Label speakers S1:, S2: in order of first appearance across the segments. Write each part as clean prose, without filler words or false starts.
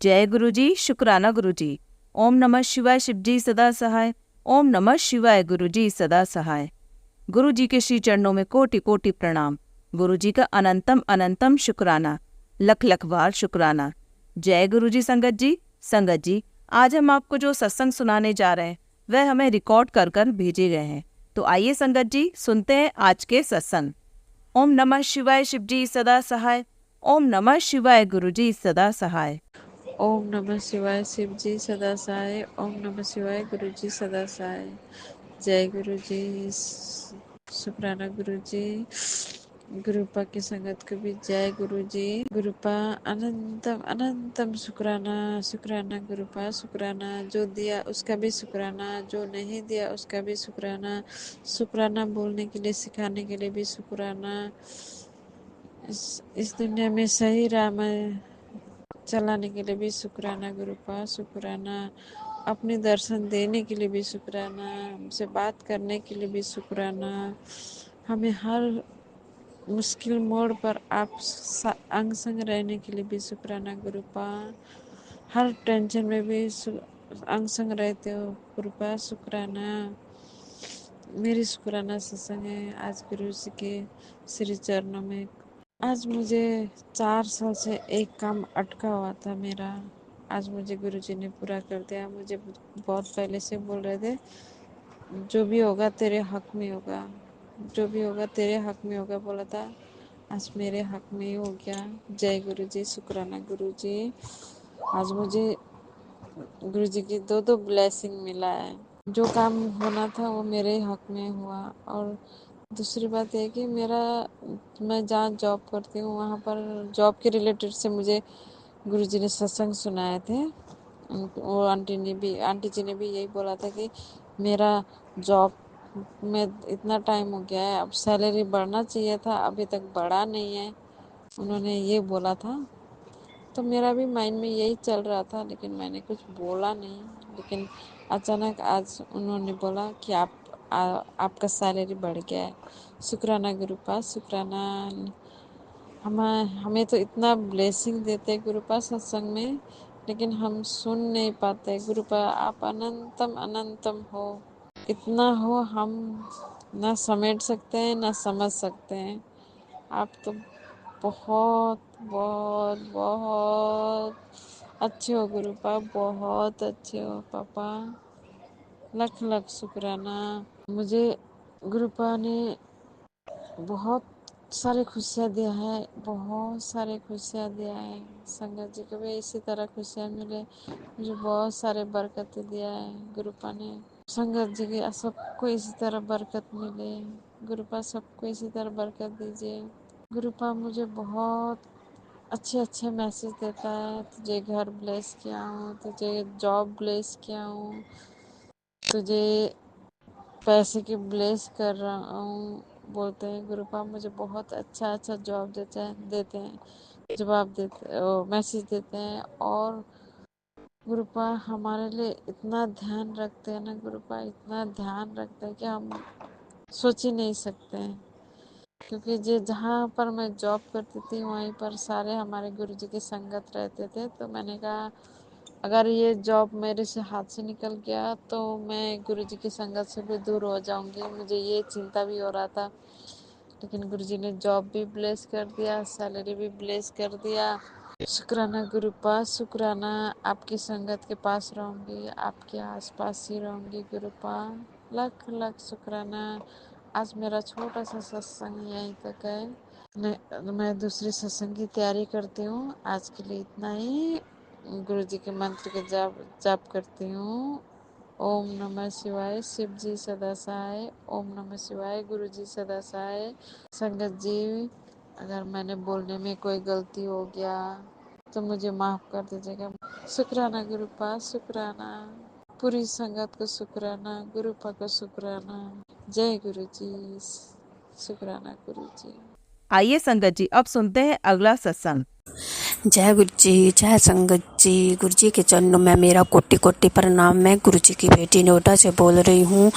S1: जय गुरु जी, शुक्राना गुरु जी। ओम नमः शिवाय, शिव जी सदा सहाय। ओम नमः शिवाय, गुरु जी सदा सहाय। गुरु जी के श्री चरणों में कोटि कोटि प्रणाम। गुरु जी का अनंतम अनंतम शुक्राना, लख लख बार शुक्राना। जय गुरु जी। संगत जी, आज हम आपको जो सत्संग सुनाने जा रहे हैं वह हमें रिकॉर्ड कर कर भेजे गए हैं। तो आइए संगत जी, सुनते हैं आज के सत्संग। ओम नमः शिवाय, शिव जी सदा सहाय। ओम नमः शिवाय, गुरु जी सदा सहाय।
S2: ओम नमः शिवाय, शिव जी सदा सहाय। ओम नमः शिवाय, गुरु जी सदा सहाय। जय गुरु जी, शुक्राना गुरु जी। गुरुपा की संगत को भी जय गुरु जी। गुरुपा अनंतम अनंतम शुक्राना, शुक्राना गुरुपा, शुक्राना। जो दिया उसका भी शुक्राना, जो नहीं दिया उसका भी शुक्राना। शुक्राना बोलने के लिए, सिखाने के लिए भी शुक्राना। इस दुनिया में सही राह में चलाने के लिए भी शुक्राना गुरुपा, शुक्राना। अपने दर्शन देने के लिए भी शुक्राना, हमसे बात करने के लिए भी शुक्राना। हमें हर मुश्किल मोड़ पर आप अंग संग रहने के लिए भी शुक्राना गुरुपा। हर टेंशन में भी अंग संग रहते हो गुरुपा, शुक्राना। मेरी शुक्राना सत्संग है आज गुरु जी के श्री चरणों में। आज मुझे 4 साल से एक काम अटका हुआ था मेरा, आज मुझे गुरुजी ने पूरा कर दिया। मुझे बहुत पहले से बोल रहे थे जो भी होगा तेरे हक में होगा, जो भी होगा तेरे हक में होगा बोला था। आज मेरे हक में ही हो गया। जय गुरु जी, शुक्राना गुरु जी। आज मुझे गुरु जी की दो ब्लेसिंग मिला है। जो काम होना था वो मेरे हक में हुआ। और दूसरी बात है कि मैं जहाँ जॉब करती हूँ वहाँ पर जॉब के रिलेटेड से मुझे गुरुजी ने सत्संग सुनाए थे। वो आंटी जी ने भी यही बोला था कि मेरा जॉब में इतना टाइम हो गया है, अब सैलरी बढ़ना चाहिए था, अभी तक बढ़ा नहीं है, उन्होंने ये बोला था। तो मेरा भी माइंड में यही चल रहा था, लेकिन मैंने कुछ बोला नहीं। लेकिन अचानक आज उन्होंने बोला कि आपका सैलरी बढ़ गया है। शुक्राना गुरुपास, शुक्राना। हमें तो इतना ब्लेसिंग देते गुरुपा सत्संग में, लेकिन हम सुन नहीं पाते। गुरुपा आप अनंतम अनंतम हो, इतना हो हम ना समेट सकते हैं ना समझ सकते हैं। आप तो बहुत बहुत बहुत अच्छे हो गुरुपा, बहुत अच्छे हो पापा। लख लख शुक्राना। मुझे गुरुपा ने बहुत सारे खुशियाँ दिया है, बहुत सारे खुशियाँ दिया है। संगत जी को भी इसी तरह खुशियाँ मिले। मुझे बहुत सारे बरकतें दिया है गुरुपा ने। संगत जी के सबको इसी तरह बरकत मिले। गुरुपा सबको इसी तरह बरकत दीजिए। गुरुपा मुझे बहुत अच्छे अच्छे मैसेज देता है, तुझे घर ब्लेस किया हूँ, तुझे जॉब ब्लेस किया हूँ, तुझे पैसे की ब्लेस कर रहा हूँ बोलते हैं। गुरुपा मुझे बहुत अच्छा अच्छा जॉब देते हैं, जवाब देते, मैसेज देते हैं। और गुरुपा हमारे लिए इतना ध्यान रखते हैं ना, गुरुपा इतना ध्यान रखते हैं कि हम सोच ही नहीं सकते हैं। क्योंकि जहाँ पर मैं जॉब करती थी वहीं पर सारे हमारे गुरुजी के संगत रहते थे। तो मैंने कहा अगर ये जॉब मेरे से हाथ से निकल गया तो मैं गुरुजी की संगत से भी दूर हो जाऊंगी, मुझे ये चिंता भी हो रहा था। लेकिन गुरुजी ने जॉब भी ब्लेस कर दिया, सैलरी भी ब्लेस कर दिया। शुक्राना गुरुपा, शुक्राना। आपकी संगत के पास रहूंगी, आपके आसपास ही रहूंगी गुरुपा। लख लख शुक्राना। आज मेरा छोटा सा सत्संग यहीं तक है। मैं दूसरी सत्संग की तैयारी करती हूँ। आज के लिए इतना ही। गुरु जी के मंत्र के जाप करती हूँ। ओम नमः शिवाय, शिव जी सदा सहाय। ओम नमः शिवाय, गुरु जी सदा सहाय। संगत जी, अगर मैंने बोलने में कोई गलती हो गया तो मुझे माफ़ कर दीजिएगा। शुक्राना गुरुपा, शुक्राना। पूरी संगत को शुक्राना, गुरुपा को शुक्राना। जय गुरु जी, शुक्राना गुरु जी।
S1: आइए संगत जी, अब सुनते हैं अगला सत्संग।
S3: जय गुरु जी, जय संगत जी। गुरु जी के चरणों में मेरा कोटि कोटि प्रणाम। मैं गुरु जी की बेटी नोएडा से बोल रही हूँ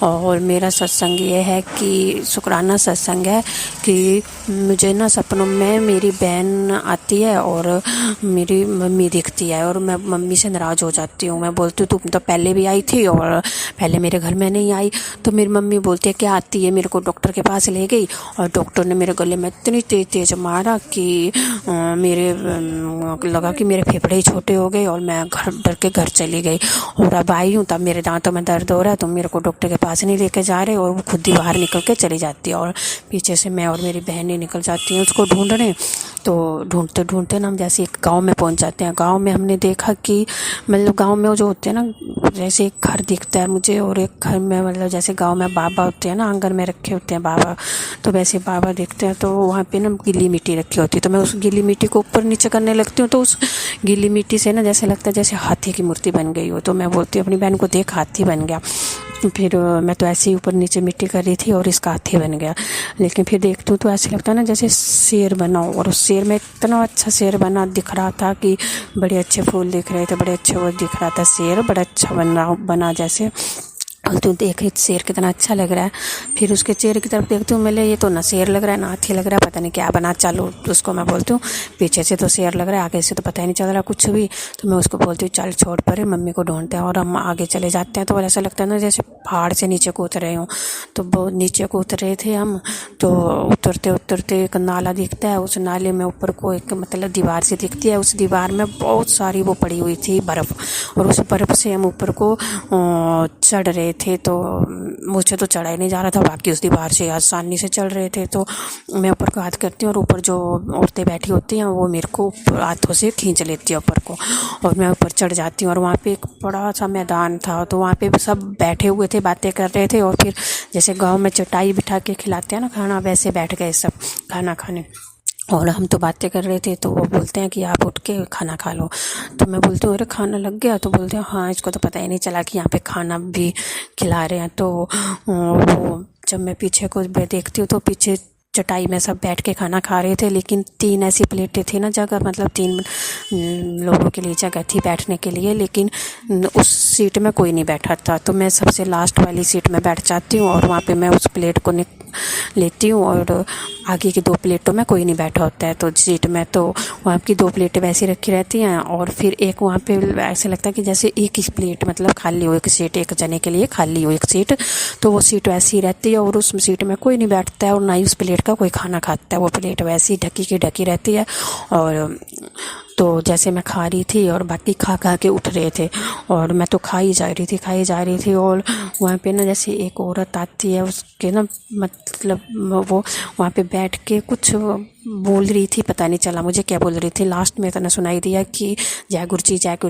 S3: और मेरा सत्संग ये है कि शुक्राना सत्संग है कि मुझे ना सपनों में मेरी बहन आती है और मेरी मम्मी दिखती है और मैं मम्मी से नाराज़ हो जाती हूँ। मैं बोलती हूँ तुम तो पहले भी आई थी और पहले मेरे घर में नहीं आई। तो मेरी मम्मी बोलती है क्या आती है, मेरे को डॉक्टर के पास ले गई और डॉक्टर ने मेरे गले में इतनी तेज मारा कि मेरे लगा कि मेरे फेफड़े ही छोटे हो गए और मैं डर के घर चली गई। और अब आई हूँ तब मेरे दांतों में दर्द हो रहा है तो मेरे को डॉक्टर के पास नहीं लेके जा रहे और वो खुद ही बाहर निकल के चली जाती है और पीछे से मैं और मेरी बहनें निकल जाती हैं उसको ढूंढने। तो ढूंढते ढूंढते ना हम जैसे एक गांव में पहुंच जाते हैं। गांव में हमने देखा कि मतलब गांव में जो होते हैं ना, जैसे एक घर दिखता है मुझे और एक घर में मतलब जैसे गांव में बाबा होते हैं ना, आंगन में रखे होते हैं बाबा, तो वैसे बाबा दिखते हैं। तो वहाँ पे ना गीली मिट्टी रखी होती है तो मैं उस गीली मिट्टी को ऊपर नीचे करने लगती हूँ तो उस गीली मिट्टी से ना जैसे लगता है जैसे हाथी की मूर्ति बन गई हो। तो मैं बोलती हूँ अपनी बहन को, देख हाथी बन गया। फिर मैं तो ऐसे ही ऊपर नीचे मिट्टी कर रही थी और इसका हाथी बन गया। लेकिन फिर देखती हूँ तो ऐसे लगता है ना जैसे शेर बना हो और उस शेर में इतना अच्छा शेर बना दिख रहा था कि बड़े अच्छे फूल दिख रहे थे, बड़े अच्छे वो दिख रहा था शेर, बड़ा अच्छा बना जैसे। बोलती हूँ देख शेर कितना अच्छा लग रहा है। फिर उसके चेहरे की तरफ देखती हूँ, मैं ये तो ना शेर लग रहा है ना हाथी लग रहा है, पता नहीं क्या बना। चलो तो उसको मैं बोलती हूँ पीछे से तो शेर लग रहा है, आगे से तो पता ही नहीं चल रहा कुछ भी। तो मैं उसको बोलती हूँ चल छोड़ परे, मम्मी को ढूंढते हैं और हम आगे चले जाते हैं। तो ऐसा लगता है ना जैसे पहाड़ से नीचे को उतर रहे हूँ। तो बहुत नीचे को उतर रहे थे हम। तो उतरते उतरते एक नाला दिखता है, उस नाले में ऊपर को एक मतलब दीवार से दिखती है, उस दीवार में बहुत सारी वो पड़ी हुई थी बर्फ़ और उस बर्फ़ से हम ऊपर को चढ़ रहे थे। तो मुझे तो चढ़ा ही नहीं जा रहा था, बाकी उस दीवार से आसानी से चढ़ रहे थे। तो मैं ऊपर को हाथ करती हूँ और ऊपर जो औरतें बैठी होती हैं वो मेरे को हाथों से खींच लेती है ऊपर को और मैं ऊपर चढ़ जाती हूँ। और वहाँ पे एक बड़ा सा मैदान था तो वहाँ पे सब बैठे हुए थे, बातें कर रहे थे और फिर जैसे गाँव में चटाई बिठा के खिलाते हैं ना खाना, वैसे बैठ गए सब खाना खाने। और हम तो बातें कर रहे थे तो वो बोलते हैं कि आप उठ के खाना खा लो। तो मैं बोलती हूँ अरे खाना लग गया? तो बोलते हैं हाँ, इसको तो पता ही नहीं चला कि यहाँ पे खाना भी खिला रहे हैं। तो वो जब मैं पीछे को देखती हूँ तो पीछे चटाई में सब बैठ के खाना खा रहे थे, लेकिन 3 ऐसी प्लेटें थी ना जगह, मतलब 3 लोगों के लिए जगह थी बैठने के लिए, लेकिन उस सीट में कोई नहीं बैठा था। तो मैं सबसे लास्ट वाली सीट में बैठ जाती हूँ और वहाँ पे मैं उस प्लेट को लेती हूँ और आगे की 2 प्लेटों में कोई नहीं बैठा होता है तो सीट में, तो वहाँ की 2 प्लेटें वैसी रखी रहती हैं और फिर एक वहाँ पे ऐसे लगता है कि जैसे एक ही प्लेट मतलब खाली हो, एक सीट एक जने के लिए खाली हो एक सीट, तो वो सीट वैसी रहती है और उस सीट में कोई नहीं बैठता है और ना ही उस प्लेट का कोई खाना खाता है। वो प्लेट वैसी ढकी की ढकी रहती है। और तो जैसे मैं खा रही थी और बाकी खा के उठ रहे थे और मैं तो खाई जा रही थी और वहाँ पे ना जैसे एक औरत आती है, उसके ना मतलब वो वहाँ पे बैठ के कुछ बोल रही थी, पता नहीं चला मुझे क्या बोल रही थी। लास्ट में इतना सुनाई दिया कि जय गुरु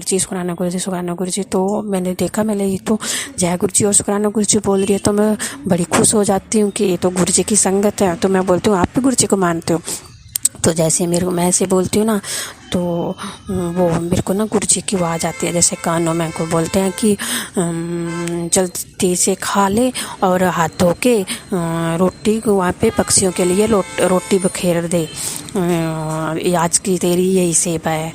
S3: जी, शुक्राना गुरु जी। तो मैंने देखा, मैंने ये तो जय गुरु जी और शुक्राना गुरु जी बोल रही है। तो मैं बड़ी खुश हो जाती हूँ कि ये तो गुरु जी की संगत है। तो मैं बोलती हूँ आप भी गुरु जी को मानते हो? तो जैसे मेरे को मैं ऐसे बोलती हूँ ना तो वो मेरे को ना गुरु जी की आवाज़ आती है जैसे कानों में को बोलते हैं कि जल्दी से खा ले और हाथ धो के रोटी वहाँ पे पक्षियों के लिए रोटी बखेर दे, आज की तेरी यही सेवा है।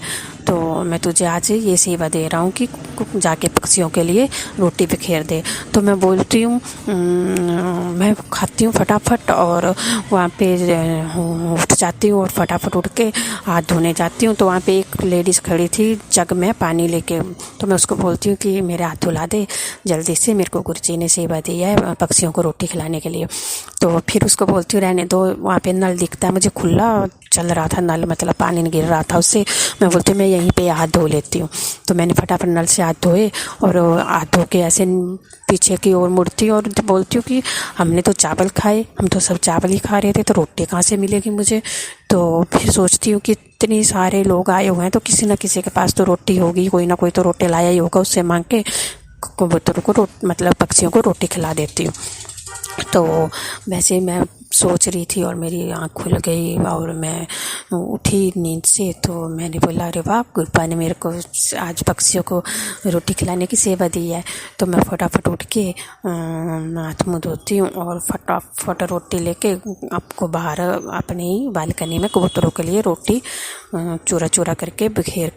S3: तो मैं तुझे आज ये सेवा दे रहा हूँ कि जाके पक्षियों के लिए रोटी बिखेर दे। तो मैं बोलती हूँ मैं खाती हूँ फटाफट और वहाँ पे उठ जाती हूँ और फटाफट उठ के हाथ धोने जाती हूँ। तो वहाँ पे एक लेडीज़ खड़ी थी जग में पानी लेके। तो मैं उसको बोलती हूँ कि मेरे हाथ धुला दे जल्दी से, मेरे को गुरु जी ने सेवा दी है पक्षियों को रोटी खिलाने के लिए। तो फिर उसको बोलती हूँ रहने दो, वहाँ पे नल दिखता है मुझे खुला चल रहा था नल, मतलब पानी गिर रहा था उससे। मैं बोलती हूँ मैं यहीं पे हाथ धो लेती हूँ। तो मैंने फटाफट नल से हाथ धोए और हाथ धो के ऐसे पीछे की ओर मुड़ती और बोलती हूँ कि हमने तो चावल खाए, हम तो सब चावल ही खा रहे थे, तो रोटी कहाँ से मिलेगी मुझे? तो फिर सोचती हूँ कि इतने सारे लोग आए हुए हैं तो किसी न किसी के पास तो रोटी होगी, कोई ना कोई तो रोटी लाया ही होगा, उससे मांग के कबूतरों को मतलब पक्षियों को रोटी खिला देती हूँ। तो वैसे मैं सोच रही थी और मेरी आँख खुल गई और मैं उठी नींद से। तो मैंने बोला अरे वाह, गुरपा ने मेरे को आज पक्षियों को रोटी खिलाने की सेवा दी है। तो मैं फटाफट उठ के हाथ मुँह धोती हूँ और फटाफट रोटी लेके आपको बाहर अपनी बालकनी में कबूतरों के लिए रोटी चूरा चूरा करके बिखेर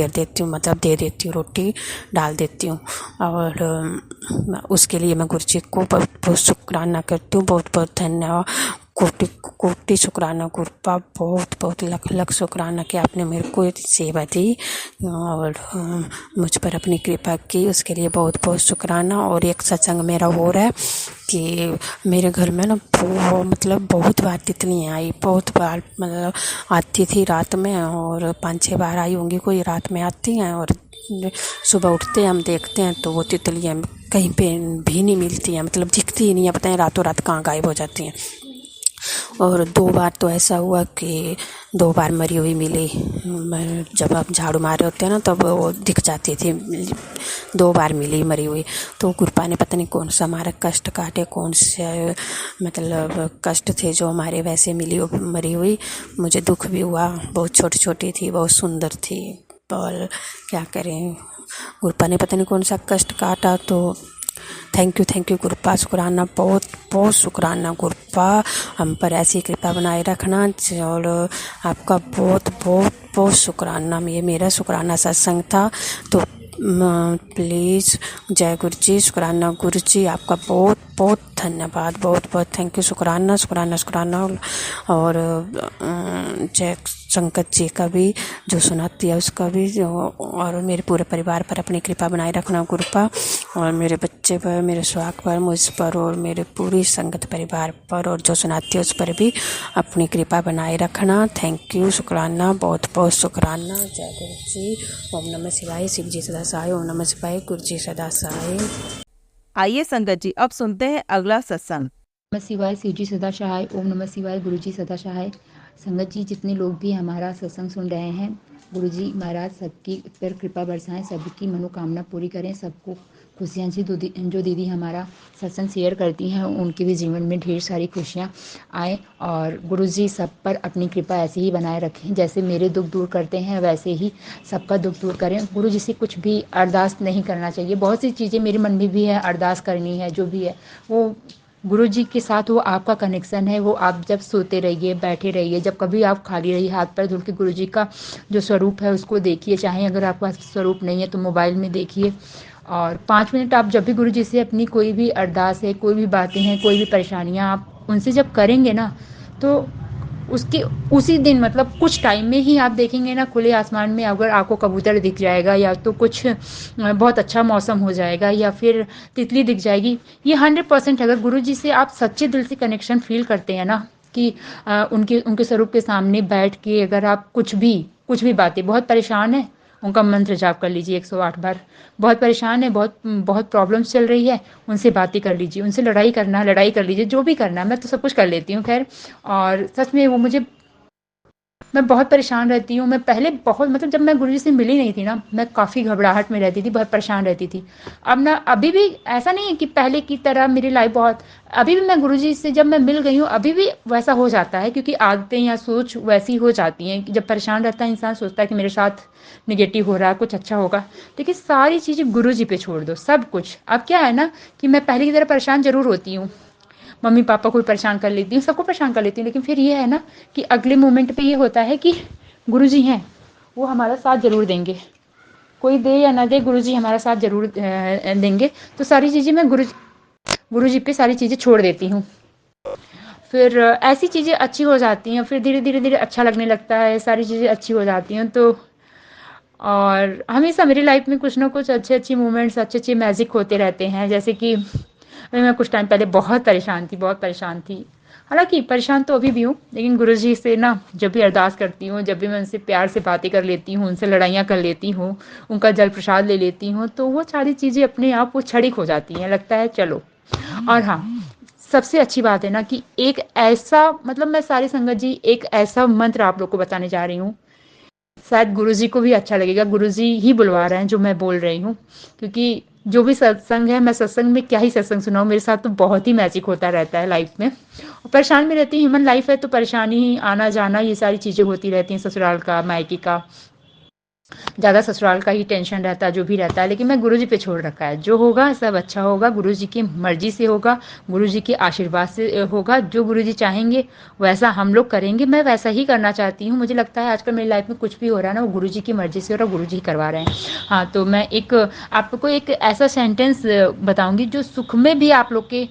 S3: देती हूँ, मतलब दे देती हूँ, रोटी डाल देती हूँ। और उसके लिए मैं गुरुजी को बहुत बहुत शुक्राना करती हूँ, बहुत बहुत धन्यवाद, कोटि कोटि शुक्राना गुरपा, बहुत बहुत लख लख शुक्राना कि आपने मेरे को सेवा दी और मुझ पर अपनी कृपा की, उसके लिए बहुत बहुत शुक्राना। और एक सत्संग मेरा हो रहा है कि मेरे घर में ना मतलब बहुत बार तितलियाँ आई, बहुत बार मतलब आती थी रात में, और 5-6 बार आई होंगी, कोई रात में आती हैं और सुबह उठते हैं हम देखते हैं तो वो तितलियाँ कहीं पे भी नहीं मिलती हैं, मतलब दिखती ही नहीं है, पता है रातों रात कहाँ गायब हो जाती हैं। और 2 बार तो ऐसा हुआ कि 2 बार मरी हुई मिली, जब आप झाड़ू मारे होते हैं ना तब वो दिख जाती थी, 2 बार मिली मरी हुई। तो गुरपा ने पता नहीं कौन सा हमारा कष्ट काटे, कौन से मतलब कष्ट थे जो हमारे, वैसे मिली मरी हुई। मुझे दुख भी हुआ, बहुत छोटी छोटी थी, बहुत सुंदर थी, और क्या करें, गुरपा ने पता नहीं कौन सा कष्ट काटा। तो थैंक यू गुरपा, शुक्राना, बहुत बहुत शुक्राना गुरपा, हम पर ऐसी कृपा बनाए रखना, और आपका बहुत बहुत बहुत शुक्राना। ये मेरा शुक्राना सत्संग था। तो प्लीज़ जय गुरु जी, शुक्राना गुरु जी, आपका बहुत बहुत धन्यवाद, बहुत बहुत थैंक यू, शुक्राना शुक्राना शुक्राना। और जय संकट जी का भी, जो सुनाती है उसका भी, और मेरे पूरे परिवार पर अपनी कृपा बनाए रखना गुरपा, और मेरे बच्चे पर, मेरे सुहाग पर, मुझ पर, और मेरे पूरी संगत परिवार पर, और जो सुनाती है उस पर भी अपनी कृपा बनाए रखना। थैंक यू, शुक्राना, बहुत बहुत शुक्राना। जय गुरु जी। ओम नमः शिवाय, शिव जी सदा सहाय। ओम नमः शिवाय, गुरु जी सदा सहाय।
S1: आइए संगत जी, अब सुनते हैं अगला सत्संग।
S4: नमः शिवाय, शिव जी सदा सहाय। ओम नमः शिवाय, गुरु जी सदा सहाय। संगत जी, जितने लोग भी हमारा सत्संग सुन रहे हैं, गुरु जी महाराज सबकी पर कृपा बरसाएं, सबकी मनोकामना पूरी करें, सबको खुशियाँ जी। जो दीदी हमारा सत्संग शेयर करती हैं उनके भी जीवन में ढेर सारी खुशियाँ आए, और गुरु जी सब पर अपनी कृपा ऐसे ही बनाए रखें, जैसे मेरे दुख दूर करते हैं वैसे ही सबका दुख दूर करें। गुरु जी से कुछ भी अरदास नहीं करना चाहिए, बहुत सी चीज़ें मेरे मन में भी है, अरदास करनी है, जो भी है वो गुरु जी के साथ वो आपका कनेक्शन है। वो आप जब सोते रहिए, बैठे रहिए, जब कभी आप खाली रहिए, हाथ पैर धुल के गुरु जी का जो स्वरूप है उसको देखिए, चाहे अगर आपके पास स्वरूप नहीं है तो मोबाइल में देखिए, और 5 मिनट आप जब भी गुरु जी से अपनी कोई भी अरदास है, कोई भी बातें हैं, कोई भी परेशानियाँ आप उनसे जब करेंगे ना, तो उसके उसी दिन मतलब कुछ टाइम में ही आप देखेंगे ना, खुले आसमान में अगर आपको कबूतर दिख जाएगा, या तो कुछ बहुत अच्छा मौसम हो जाएगा, या फिर तितली दिख जाएगी। ये 100% अगर गुरु जी से आप सच्चे दिल से कनेक्शन फील करते हैं ना, कि उनके उनके स्वरूप के सामने बैठ के अगर आप कुछ भी बातें, बहुत परेशान है, उनका मंत्र जाप कर लीजिए 108 बार। बहुत परेशान है, बहुत बहुत प्रॉब्लम्स चल रही है, उनसे बातें कर लीजिए, उनसे लड़ाई करना है लड़ाई कर लीजिए, जो भी करना है। मैं तो सब कुछ कर लेती हूँ खैर, और सच में वो मुझे, मैं बहुत परेशान रहती हूँ। मैं पहले बहुत, मतलब जब मैं गुरुजी से मिली नहीं थी ना, मैं काफ़ी घबराहट में रहती थी, बहुत परेशान रहती थी। अब ना, अभी भी ऐसा नहीं है कि पहले की तरह मेरी लाइफ बहुत, अभी भी मैं गुरुजी से जब मैं मिल गई हूँ अभी भी वैसा हो जाता है, क्योंकि आदतें या सोच वैसी हो जाती हैं कि जब परेशान रहता है इंसान, सोचता है कि मेरे साथ निगेटिव हो रहा है, कुछ अच्छा होगा। लेकिन सारी चीज़ें गुरुजी पे छोड़ दो, सब कुछ। अब क्या है ना कि मैं पहले की तरह परेशान ज़रूर होती हूँ, मम्मी पापा को भी परेशान कर लेती हूँ, सबको परेशान कर लेती हूँ, लेकिन फिर ये है ना कि अगले मोमेंट पे ये होता है कि गुरुजी हैं, वो हमारा साथ ज़रूर देंगे, कोई दे या ना दे, गुरुजी हमारा साथ ज़रूर देंगे। तो सारी चीज़ें मैं गुरुजी पे सारी चीज़ें छोड़ देती हूँ, फिर ऐसी चीज़ें अच्छी हो जाती हैं, फिर धीरे धीरे धीरे अच्छा लगने लगता है, सारी चीज़ें अच्छी हो जाती हैं। तो और हमेशा मेरी लाइफ में कुछ ना कुछ अच्छे अच्छे मोमेंट्स, अच्छे अच्छे मैजिक होते रहते हैं। जैसे कि मैं कुछ टाइम पहले बहुत परेशान थी। हालाँकि परेशान तो अभी भी हूँ, लेकिन गुरुजी से ना जब भी अरदास करती हूँ, जब भी मैं उनसे प्यार से बातें कर लेती हूँ, उनसे लड़ाइयाँ कर लेती हूँ, उनका जल प्रसाद ले लेती हूँ, तो वो सारी चीज़ें अपने आप वो क्षणिक हो जाती हैं, लगता है चलो। और हाँ, सबसे अच्छी बात है ना कि एक ऐसा, मतलब मैं सारी संगत जी एक ऐसा मंत्र आप लोग को बताने जा रही हूँ, शायद गुरुजी को भी अच्छा लगेगा, गुरुजी ही बुलवा रहे हैं जो मैं बोल रही हूँ, क्योंकि जो भी सत्संग है, मैं सत्संग में क्या ही सत्संग सुनाऊँ, मेरे साथ तो बहुत ही मैजिक होता रहता है लाइफ में। और परेशान में रहती हूँ, ह्यूमन लाइफ है तो परेशानी ही आना जाना ये सारी चीज़ें होती रहती हैं, ससुराल का मायके का, ज़्यादा ससुराल का ही टेंशन रहता है, जो भी रहता है। लेकिन मैं गुरु जी पे छोड़ रखा है, जो होगा सब अच्छा होगा, गुरु जी की मर्जी से होगा, गुरु जी के आशीर्वाद से होगा। जो गुरु जी चाहेंगे वैसा हम लोग करेंगे, मैं वैसा ही करना चाहती हूँ। मुझे लगता है आजकल मेरी लाइफ में कुछ भी हो रहा है ना, वो गुरु जी की मर्जी से हो रहा है, गुरु जी ही करवा रहे हैं। हाँ, तो मैं एक आपको एक ऐसा सेंटेंस बताऊँगी जो सुख में भी आप लोग के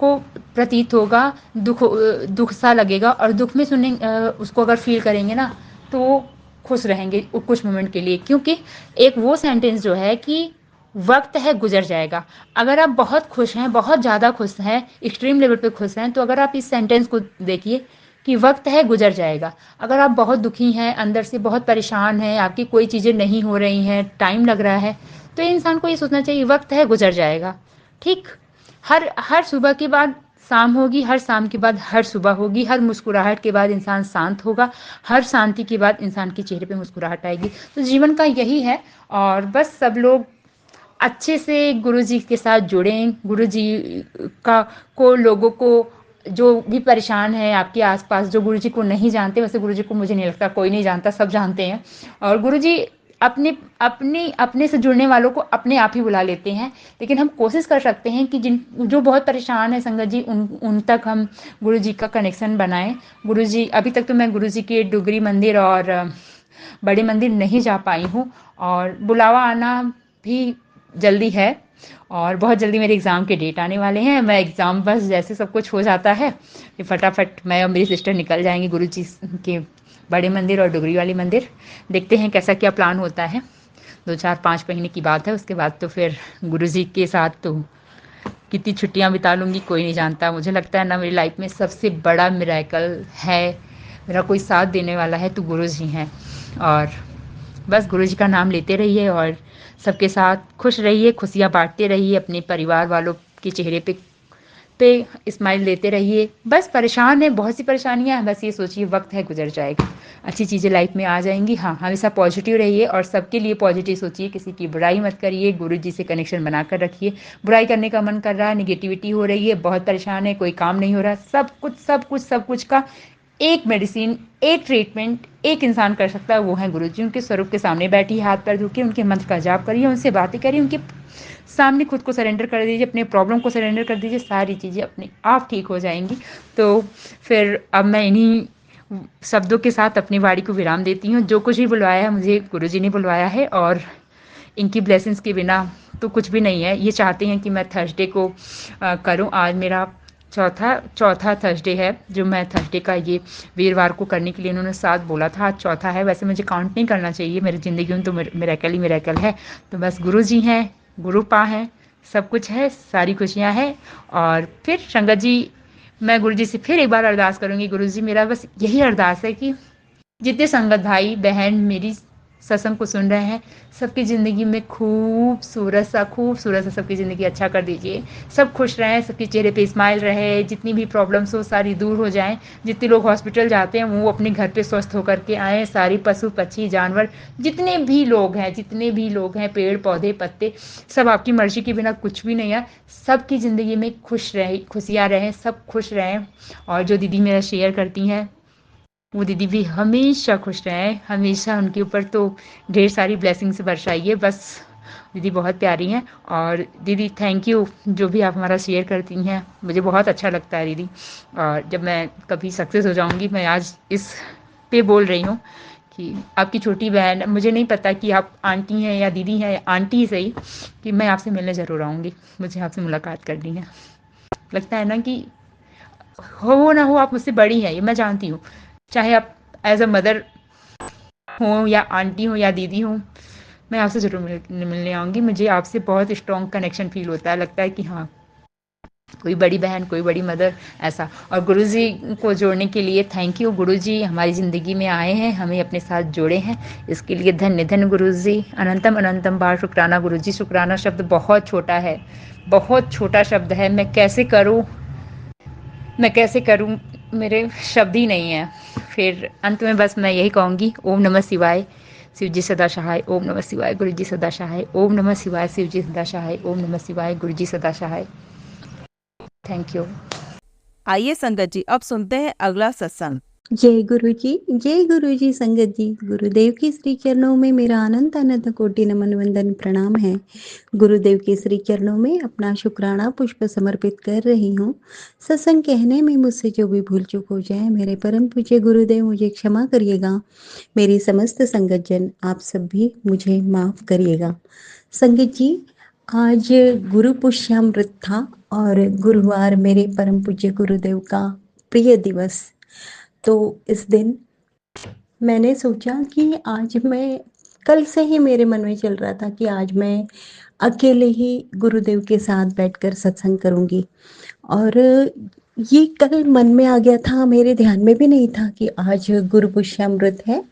S4: को प्रतीत होगा, दुख सा लगेगा, और दुख में सुने उसको अगर फील करेंगे ना तो खुश रहेंगे कुछ मोमेंट के लिए। क्योंकि एक वो सेंटेंस जो है कि वक्त है गुजर जाएगा। अगर आप बहुत खुश हैं, बहुत ज़्यादा खुश हैं, एक्सट्रीम लेवल पे खुश हैं, तो अगर आप इस सेंटेंस को देखिए कि वक्त है गुजर जाएगा। अगर आप बहुत दुखी हैं, अंदर से बहुत परेशान हैं, आपकी कोई चीज़ें नहीं हो रही हैं, टाइम लग रहा है, तो इंसान को ये सोचना चाहिए वक्त है गुजर जाएगा। ठीक, हर हर सुबह के बाद शाम होगी, हर शाम के बाद हर सुबह होगी, हर मुस्कुराहट के बाद इंसान शांत होगा, हर शांति के बाद इंसान के चेहरे पे मुस्कुराहट आएगी। तो जीवन का यही है। और बस सब लोग अच्छे से गुरु जी के साथ जुड़ें, गुरु जी का को लोगों को जो भी परेशान है आपके आसपास, जो गुरु जी को नहीं जानते, वैसे गुरु जी को मुझे नहीं लगता कोई नहीं जानता, सब जानते हैं। और गुरु जी अपने से जुड़ने वालों को अपने आप ही बुला लेते हैं। लेकिन हम कोशिश कर सकते हैं कि जो बहुत परेशान है संगत जी, उन तक हम गुरु जी का कनेक्शन बनाएं। गुरु जी, अभी तक तो मैं गुरु जी के डुगरी मंदिर और बड़े मंदिर नहीं जा पाई हूँ, और बुलावा आना भी जल्दी है, और बहुत जल्दी मेरे एग्ज़ाम के डेट आने वाले हैं। मैं एग्ज़ाम बस जैसे सब कुछ हो जाता है कि फटाफट मैं और मेरी सिस्टर निकल जाएंगे गुरु जी के बड़े मंदिर और डुगरी वाली मंदिर। देखते हैं कैसा क्या प्लान होता है। 2-4-5 महीने की बात है, उसके बाद तो फिर गुरु जी के साथ तो कितनी छुट्टियां बिता लूँगी कोई नहीं जानता। मुझे लगता है ना, मेरी लाइफ में सबसे बड़ा मिरेकल है, मेरा कोई साथ देने वाला है तो गुरु जी हैं। और बस गुरु जी का नाम लेते रहिए और सबके साथ खुश रहिए, खुशियाँ बांटते रहिए, अपने परिवार वालों के चेहरे पे स्माइल देते रहिए। बस परेशान है, बहुत सी परेशानियां हैं, बस ये सोचिए वक्त है गुजर जाएगा, अच्छी चीज़ें लाइफ में आ जाएंगी। हाँ, हमेशा पॉजिटिव रहिए और सबके लिए पॉजिटिव सोचिए, किसी की बुराई मत करिए, गुरु जी से कनेक्शन बनाकर रखिए। बुराई करने का मन कर रहा है, निगेटिविटी हो रही है, बहुत परेशान है, कोई काम नहीं हो रहा, सब कुछ का एक मेडिसिन, एक ट्रीटमेंट एक इंसान कर सकता है, वो है गुरु जी। उनके स्वरूप के सामने बैठिए, हाथ पैर धोके उनके मंत्र का जाप करिए, उनसे बातें करिए, उनके सामने खुद को सरेंडर कर दीजिए, अपने प्रॉब्लम को सरेंडर कर दीजिए, सारी चीज़ें अपने आप ठीक हो जाएंगी। तो फिर अब मैं इन्हीं शब्दों के साथ अपनी वाणी को विराम देती हूँ। जो कुछ भी बुलवाया है मुझे गुरु जी ने बुलवाया है, और इनकी ब्लेसिंग्स के बिना तो कुछ भी नहीं है। ये चाहते हैं कि मैं थर्सडे को करूँ। आज मेरा चौथा थर्सडे है, जो मैं थर्सडे का ये वीरवार को करने के लिए इन्होंने 7 बोला था, आज चौथा है। वैसे मुझे काउंट नहीं करना चाहिए, मेरी ज़िंदगी में तो मिरेकल ही मिरेकल है। तो बस गुरु जी हैं, गुरु पा हैं, सब कुछ है, सारी खुशियाँ हैं। और फिर संगत जी, मैं गुरु जी से फिर एक बार अरदास करूँगी। गुरु जी, मेरा बस यही अरदास है कि जितने संगत भाई बहन मेरी सत्संग को सुन रहे हैं, सबकी ज़िंदगी में खूबसूरत सा सबकी ज़िंदगी अच्छा कर दीजिए। सब खुश रहें, सबके चेहरे पे स्माइल रहे, जितनी भी प्रॉब्लम्स हो सारी दूर हो जाएं। जितने लोग हॉस्पिटल जाते हैं वो अपने घर पे स्वस्थ होकर के आएँ। सारी पशु पक्षी जानवर जितने भी लोग हैं, पेड़ पौधे पत्ते, सब आपकी मर्जी के बिना कुछ भी नहीं है। सबकी ज़िंदगी में खुशियाँ रहें, सब खुश रहें। और जो दीदी मेरा शेयर करती हैं, वो दीदी भी हमेशा खुश रहें, हमेशा उनके ऊपर तो ढेर सारी ब्लेसिंग्स बरसाइए। बस दीदी बहुत प्यारी हैं। और दीदी थैंक यू, जो भी आप हमारा शेयर करती हैं, मुझे बहुत अच्छा लगता है दीदी। और जब मैं कभी सक्सेस हो जाऊंगी, मैं आज इस पे बोल रही हूँ कि आपकी छोटी बहन, मुझे नहीं पता कि आप आंटी हैं या दीदी हैं, आंटी ही सही, कि मैं आपसे मिलने ज़रूर आऊँगी, मुझे आपसे मुलाकात करनी है। लगता है ना कि हो ना हो आप मुझसे बड़ी हैं, ये मैं जानती हूँ, चाहे आप एज अ मदर हो या आंटी हो या दीदी हो, मैं आपसे ज़रूर मिलने आऊँगी। मुझे आपसे बहुत स्ट्रॉन्ग कनेक्शन फील होता है, लगता है कि हाँ, कोई बड़ी बहन, कोई बड़ी मदर, ऐसा। और गुरुजी को जोड़ने के लिए थैंक यू। गुरुजी हमारी ज़िंदगी में आए हैं, हमें अपने साथ जोड़े हैं, इसके लिए धन्य धन्य गुरुजी। अनंतम अनंतम बार शुक्राना गुरुजी। शुक्राना शब्द बहुत छोटा है, बहुत छोटा शब्द है। मैं कैसे करूँ, मेरे शब्द ही नहीं है। फिर अंत में बस मैं यही कहूँगी, ओम नमः शिवाय। शिव जी सदा सहाय। ओम नमः शिवाय। गुरु जी सदा सहाय। ओम नमः शिवाय। शिव जी सदा सहाय। ओम नमः शिवाय। गुरु जी सदा सहाय। Thank you.
S1: आइए संगत जी, अब सुनते हैं अगला सत्संग।
S5: जय गुरु जी संगत जी। गुरुदेव के श्री चरणों में मेरा अनंत अनंत कोटि नमन वंदन प्रणाम है। गुरुदेव के श्री चरणों में अपना शुक्राना पुष्प समर्पित कर रही हूँ। सत्संग कहने में मुझसे जो भी भूल चूक हो जाए, मेरे परम पूज्य गुरुदेव मुझे क्षमा करिएगा। मेरी समस्त संगत जन आप सब भी मुझे माफ करिएगा। संगत जी, आज गुरु पुष्यामृत था और गुरुवार मेरे परम पूज्य गुरुदेव का प्रिय दिवस। तो इस दिन मैंने सोचा कि आज मैं, कल से ही मेरे मन में चल रहा था कि आज मैं अकेले ही गुरुदेव के साथ बैठकर सत्संग करूंगी। और ये कल मन में आ गया था, मेरे ध्यान में भी नहीं था कि आज गुरु पुष्यामृत है।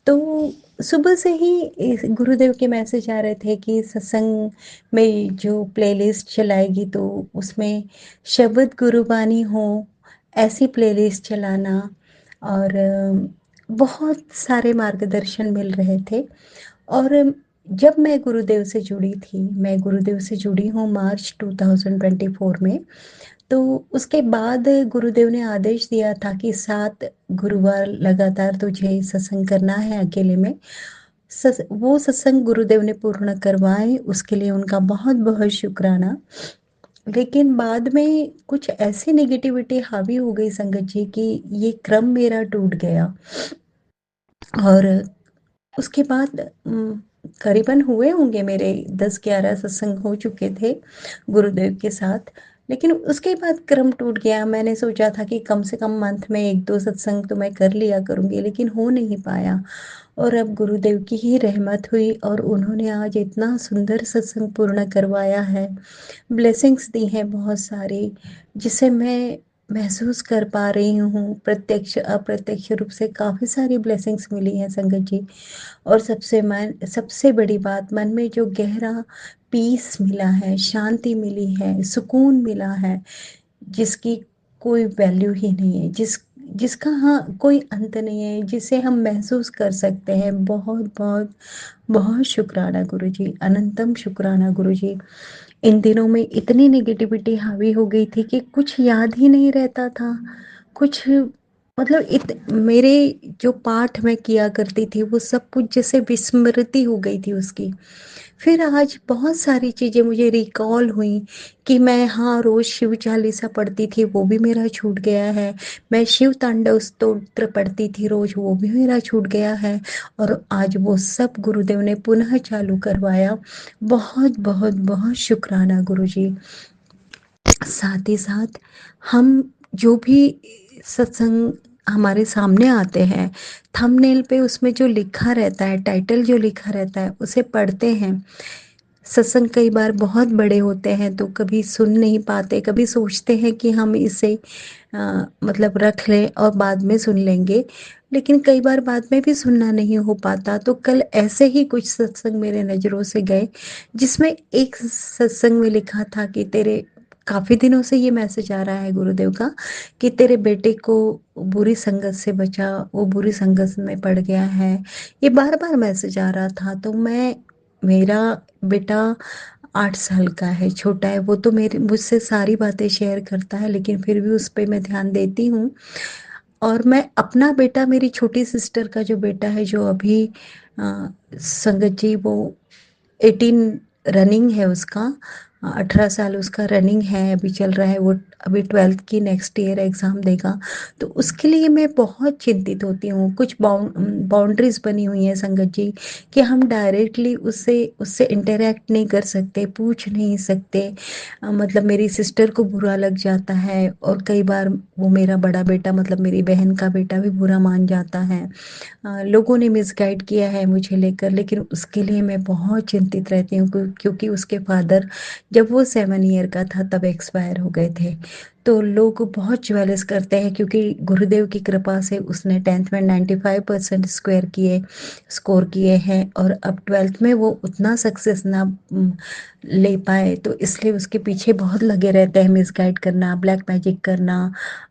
S5: तो सुबह से ही गुरुदेव के मैसेज आ रहे थे कि सत्संग में जो प्लेलिस्ट चलाएगी तो उसमें शब्द गुरुबानी हो, ऐसी प्लेलिस्ट चलाना। और बहुत सारे मार्गदर्शन मिल रहे थे। और जब मैं गुरुदेव से जुड़ी थी, मैं गुरुदेव से जुड़ी हूँ मार्च 2024 में। तो उसके बाद गुरुदेव ने आदेश दिया था कि 7 गुरुवार लगातार तुझे सत्संग करना है अकेले में। वो सत्संग गुरुदेव ने पूर्ण करवाए, उसके लिए उनका बहुत बहुत शुक्राना। लेकिन बाद में कुछ ऐसी नेगेटिविटी हावी हो गई संगत जी कि ये क्रम मेरा टूट गया। और उसके बाद करीबन हुए होंगे मेरे 10-11 सत्संग हो चुके थे गुरुदेव के साथ। लेकिन उसके बाद क्रम टूट गया। मैंने सोचा था कि कम से कम मंथ में 1-2 सत्संग तो मैं कर लिया करूँगी, लेकिन हो नहीं पाया। और अब गुरुदेव की ही रहमत हुई और उन्होंने आज इतना सुंदर सत्संग पूर्ण करवाया है, ब्लेसिंग्स दी हैं बहुत सारी, जिसे मैं महसूस कर पा रही हूँ। प्रत्यक्ष अप्रत्यक्ष रूप से काफ़ी सारी ब्लेसिंग्स मिली हैं संगत जी। और सबसे बड़ी बात, मन में जो गहरा पीस मिला है, शांति मिली है, सुकून मिला है, जिसकी कोई वैल्यू ही नहीं है, जिसका हाँ कोई अंत नहीं है, जिसे हम महसूस कर सकते हैं। बहुत बहुत बहुत शुक्राना गुरुजी, अनंतम शुक्राना गुरुजी। इन दिनों में इतनी नेगेटिविटी हावी हो गई थी कि कुछ याद ही नहीं रहता था। कुछ मतलब मेरे जो पाठ मैं किया करती थी वो सब कुछ जैसे विस्मृति हो गई थी उसकी। फिर आज बहुत सारी चीज़ें मुझे रिकॉल हुई कि मैं हाँ रोज़ शिव चालीसा पढ़ती थी, वो भी मेरा छूट गया है। मैं शिव तांडव स्तोत्र पढ़ती थी रोज़, वो भी मेरा छूट गया है। और आज वो सब गुरुदेव ने पुनः चालू करवाया। बहुत बहुत बहुत शुक्राना गुरुजी। साथ ही साथ हम जो भी सत्संग हमारे सामने आते हैं, थंबनेल पे उसमें जो लिखा रहता है, टाइटल जो लिखा रहता है, उसे पढ़ते हैं। सत्संग कई बार बहुत बड़े होते हैं तो कभी सुन नहीं पाते, कभी सोचते हैं कि हम इसे मतलब रख लें और बाद में सुन लेंगे, लेकिन कई बार बाद में भी सुनना नहीं हो पाता। तो कल ऐसे ही कुछ सत्संग मेरे नज़रों से गए, जिसमें एक सत्संग में लिखा था कि तेरे, काफ़ी दिनों से ये मैसेज आ रहा है गुरुदेव का कि तेरे बेटे को बुरी संगत से बचा, वो बुरी संगत में पड़ गया है। ये बार बार मैसेज आ रहा था। तो मेरा बेटा 8 साल का है, छोटा है, वो तो मेरे मुझसे सारी बातें शेयर करता है, लेकिन फिर भी उस पे मैं ध्यान देती हूँ। और मैं अपना बेटा, मेरी छोटी सिस्टर का जो बेटा है, जो अभी संगत जी वो 18 रनिंग है उसका, 18 साल उसका रनिंग है, अभी चल रहा है। वो अभी 12th की नेक्स्ट ईयर एग्ज़ाम देगा। तो उसके लिए मैं बहुत चिंतित होती हूँ। कुछ बाउंड्रीज बनी हुई हैं संगत जी कि हम डायरेक्टली उससे उससे इंटरेक्ट नहीं कर सकते, पूछ नहीं सकते। मतलब मेरी सिस्टर को बुरा लग जाता है और कई बार वो मेरा बड़ा बेटा, मतलब मेरी बहन का बेटा भी बुरा मान जाता है। लोगों ने मिसगाइड किया है मुझे लेकर, लेकिन उसके लिए मैं बहुत चिंतित रहती हूँ क्योंकि उसके फादर जब वो 7 ईयर का था तब एक्सपायर हो गए थे। तो लोग बहुत ज्वेलस करते हैं क्योंकि गुरुदेव की कृपा से उसने 10th में 95% स्कोर किए हैं और अब 12th में वो उतना सक्सेस ना ले पाए, तो इसलिए उसके पीछे बहुत लगे रहते हैं, मिसगाइड करना, ब्लैक मैजिक करना।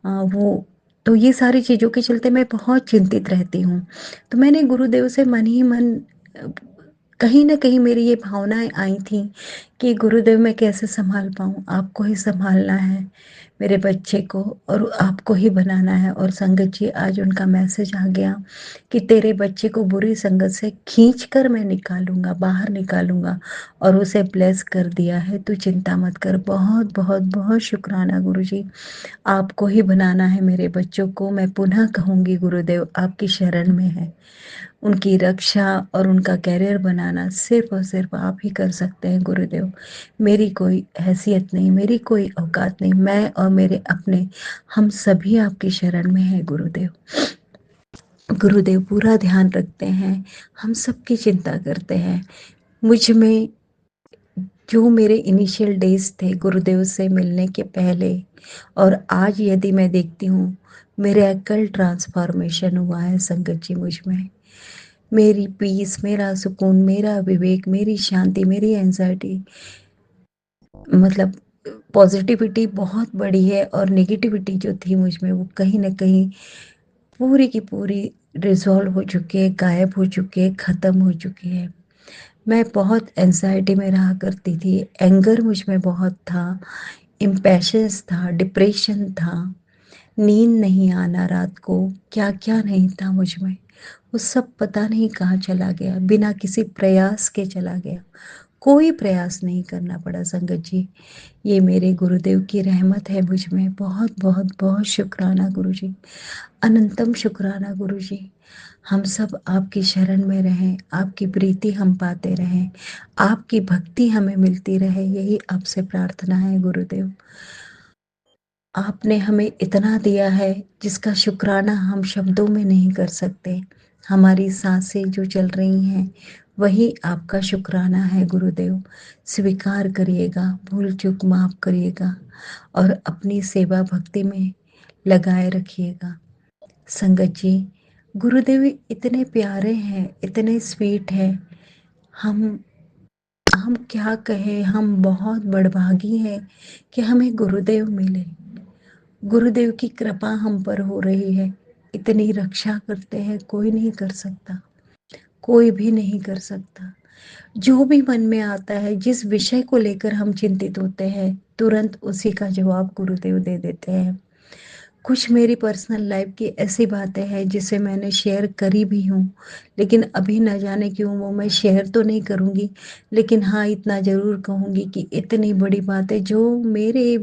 S5: वो तो ये सारी चीज़ों के चलते मैं बहुत चिंतित रहती हूँ। तो मैंने गुरुदेव से मन ही मन कहीं न कहीं मेरी ये भावनाएँ आई थी कि गुरुदेव मैं कैसे सँभाल पाऊँ? आपको ही सँभालना है मेरे बच्चे को और आपको ही बनाना है। और संगत जी, आज उनका मैसेज आ गया कि तेरे बच्चे को बुरी संगत से खींच कर मैं निकालूँगा, बाहर निकालूँगा और उसे ब्लेस कर दिया है, तू चिंता मत कर। बहुत, बहुत, बहुत शुक्राना गुरुजी। आपको ही बनाना है मेरे बच्चों को। मैं पुनः कहूँगी गुरुदेव आपकी शरण में है। उनकी रक्षा और उनका करियर बनाना सिर्फ़ और सिर्फ़ आप ही कर सकते हैं गुरुदेव। मेरी कोई हैसियत नहीं, मेरी कोई औकात नहीं। मैं और मेरे अपने हम सभी आपकी शरण में हैं गुरुदेव। गुरुदेव पूरा ध्यान रखते हैं, हम सबकी चिंता करते हैं। मुझ में जो मेरे इनिशियल डेज़ थे गुरुदेव से मिलने के पहले और आज यदि मैं देखती हूँ, मिरेकल ट्रांसफ़ॉर्मेशन हुआ है संगत जी मुझ में। मेरी पीस, मेरा सुकून, मेरा विवेक, मेरी शांति, मेरी एंग्ज़ायटी, मतलब पॉज़िटिविटी बहुत बढ़ी है और नेगेटिविटी जो थी मुझ में वो कहीं न कहीं पूरी की पूरी रिज़ॉल्व हो चुकी है, गायब हो चुकी है, ख़त्म हो चुकी है। मैं बहुत एंग्ज़ायटी में रहा करती थी, एंगर मुझ में बहुत था, इम्पैशंस था, डिप्रेशन था, नींद नहीं आना रात को, क्या-क्या नहीं था मुझ में। वो सब पता नहीं कहाँ चला गया, बिना किसी प्रयास के चला गया। कोई प्रयास नहीं करना पड़ा संगत जी। ये मेरे गुरुदेव की रहमत है मुझ में। बहुत, बहुत, बहुत शुक्राना गुरुजी। अनंतम शुक्राना गुरुजी। हम सब आपकी शरण में रहें, आपकी प्रीति हम पाते रहें, आपकी भक्ति हमें मिलती रहे, यही आपसे प्रार्थना है गुरुदेव। आपने हमें इतना दिया है जिसका शुक्राना हम शब्दों में नहीं कर सकते। हमारी सांसें जो चल रही हैं वही आपका शुक्राना है गुरुदेव। स्वीकार करिएगा, भूल चूक माफ़ करिएगा और अपनी सेवा भक्ति में लगाए रखिएगा। संगत जी, गुरुदेव इतने प्यारे हैं, इतने स्वीट हैं। हम हम क्या कहें, हम बहुत बड़भागी हैं कि हमें गुरुदेव मिले। गुरुदेव की कृपा हम पर हो रही है। इतनी रक्षा करते हैं, कोई नहीं कर सकता, कोई भी नहीं कर सकता। जो भी मन में आता है, जिस विषय को लेकर हम चिंतित होते हैं, तुरंत उसी का जवाब गुरुदेव दे देते हैं। कुछ मेरी पर्सनल लाइफ की ऐसी बातें हैं जिसे मैंने शेयर करी भी हूँ, लेकिन अभी न जाने क्यों वो मैं शेयर तो नहीं करूँगी, लेकिन हाँ इतना ज़रूर कहूँगी कि इतनी बड़ी बातें जो मेरे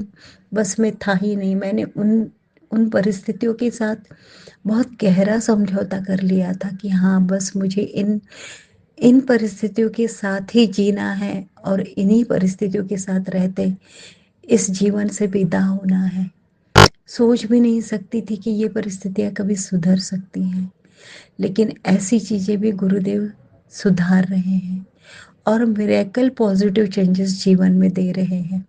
S5: बस में था ही नहीं, मैंने उन उन परिस्थितियों के साथ बहुत गहरा समझौता कर लिया था कि हाँ बस मुझे इन इन परिस्थितियों के साथ ही जीना है और इन्हीं परिस्थितियों के साथ रहते इस जीवन से विदा होना है। सोच भी नहीं सकती थी कि ये परिस्थितियाँ कभी सुधर सकती हैं, लेकिन ऐसी चीज़ें भी गुरुदेव सुधार रहे हैं और मिरेकल पॉजिटिव चेंजेस जीवन में दे रहे हैं।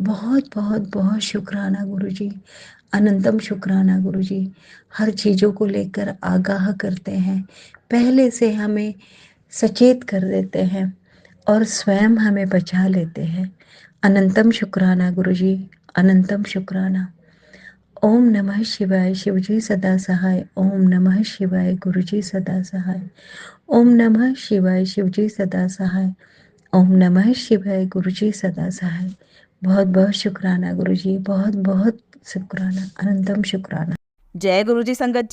S5: बहुत बहुत बहुत शुक्राना गुरुजी। अनंतम शुक्राना गुरुजी। हर चीज़ों को लेकर आगाह करते हैं, पहले से हमें सचेत कर देते हैं और स्वयं हमें बचा लेते हैं। अनंतम शुक्राना गुरुजी। अनंतम शुक्राना। ओम नमः शिवाय, शिवजी सदा सहाय। ओम नमः शिवाय, गुरुजी सदा सहाय। ओम नमः शिवाय, शिवजी सदा सहाय। ओम नमः शिवाय, गुरुजी सदा सहाय। बहुत बहुत शुक्राना गुरुजी, बहुत बहुत शुक्राना, अनंतम शुक्राना।
S1: जय गुरु जी। संगत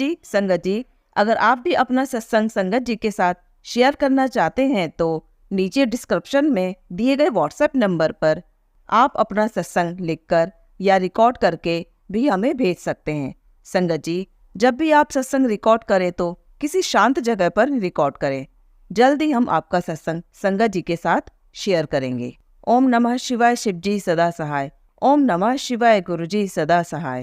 S1: जी, अगर आप भी अपना सत्संग संगत जी के साथ शेयर करना चाहते हैं तो नीचे डिस्क्रिप्शन में दिए गए व्हाट्सएप नंबर पर आप अपना सत्संग लिखकर या रिकॉर्ड करके भी हमें भेज सकते हैं। संगत जी, जब भी आप सत्संग रिकॉर्ड करें तो किसी शांत जगह पर रिकॉर्ड करें। जल्दी हम आपका सत्संग संगत जी के साथ शेयर करेंगे। ओम नमः शिवाय, शिवजी सदा सहाय। ओम नमः शिवाय, गुरुजी सदा सहाय।